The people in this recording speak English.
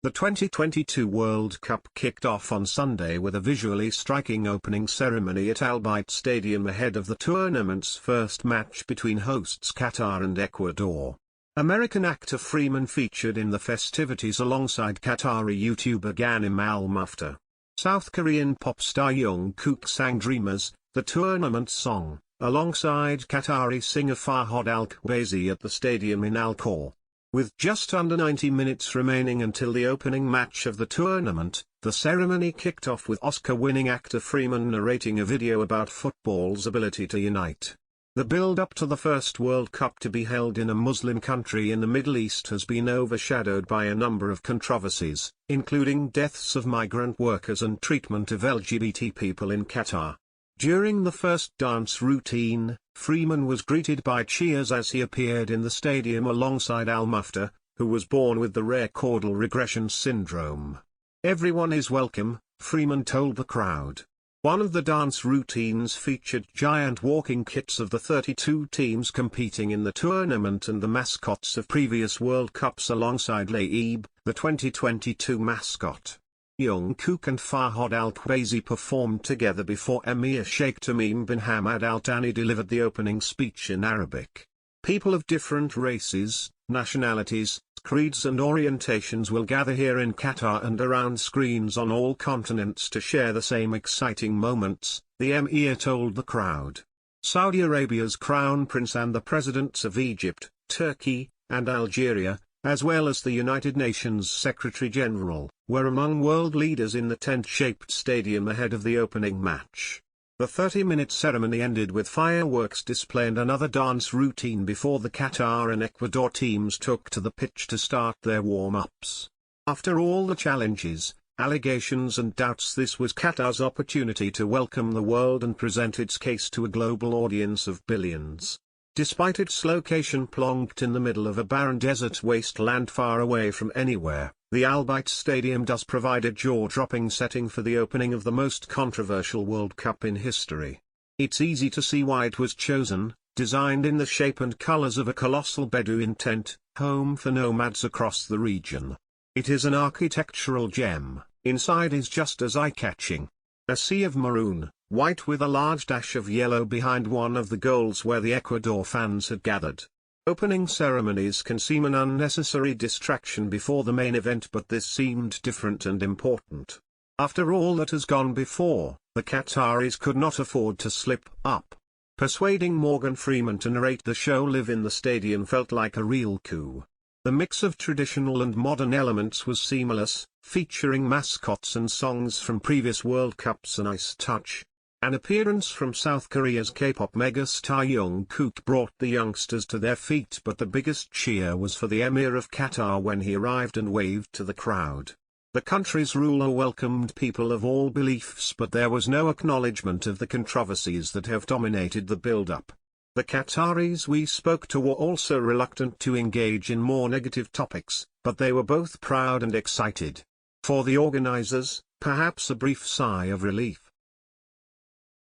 The 2022 World Cup kicked off on Sunday with a visually striking opening ceremony at Al-Bayt Stadium ahead of the tournament's first match between hosts Qatar and Ecuador. American actor Freeman featured in the festivities alongside Qatari YouTuber Ghanim Al-Mufta. South Korean pop star Jung Kook sang Dreamers, the tournament song, alongside Qatari singer Fahad Al-Bayt at the stadium in Al-Khor. With just under 90 minutes remaining until the opening match of the tournament, the ceremony kicked off with Oscar-winning actor Freeman narrating a video about football's ability to unite. The build-up to the first World Cup to be held in a Muslim country in the Middle East has been overshadowed by a number of controversies, including deaths of migrant workers and treatment of LGBT people in Qatar. During the first dance routine, Freeman was greeted by cheers as he appeared in the stadium alongside Al-Mufta, who was born with the rare caudal regression syndrome. "Everyone is welcome," Freeman told the crowd. One of the dance routines featured giant walking kits of the 32 teams competing in the tournament and the mascots of previous World Cups alongside Laib, the 2022 mascot. Jung Kook and Fahad Al-Bayt performed together before Emir Sheikh Tamim bin Hamad Al Thani delivered the opening speech in Arabic. People of different races, nationalities, creeds and orientations will gather here in Qatar and around screens on all continents to share the same exciting moments, the Emir told the crowd. Saudi Arabia's Crown Prince and the presidents of Egypt, Turkey, and Algeria, as well as the United Nations Secretary-General, were among world leaders in the tent-shaped stadium ahead of the opening match. The 30-minute ceremony ended with fireworks display and another dance routine before the Qatar and Ecuador teams took to the pitch to start their warm-ups. After all the challenges, allegations and doubts, this was Qatar's opportunity to welcome the world and present its case to a global audience of billions. Despite its location plonked in the middle of a barren desert wasteland far away from anywhere, the Al-Bayt Stadium does provide a jaw-dropping setting for the opening of the most controversial World Cup in history. It's easy to see why it was chosen, designed in the shape and colors of a colossal Bedouin tent, home for nomads across the region. It is an architectural gem. Inside is just as eye-catching. A sea of maroon, white with a large dash of yellow behind one of the goals where the Ecuador fans had gathered. Opening ceremonies can seem an unnecessary distraction before the main event, but this seemed different and important. After all that has gone before, the Qataris could not afford to slip up. Persuading Morgan Freeman to narrate the show live in the stadium felt like a real coup. The mix of traditional and modern elements was seamless, featuring mascots and songs from previous World Cups. A nice touch. An appearance from South Korea's K-pop megastar Jung Kook brought the youngsters to their feet, but the biggest cheer was for the Emir of Qatar when he arrived and waved to the crowd. The country's ruler welcomed people of all beliefs, but there was no acknowledgement of the controversies that have dominated the build-up. The Qataris we spoke to were also reluctant to engage in more negative topics, but they were both proud and excited. For the organizers, perhaps a brief sigh of relief.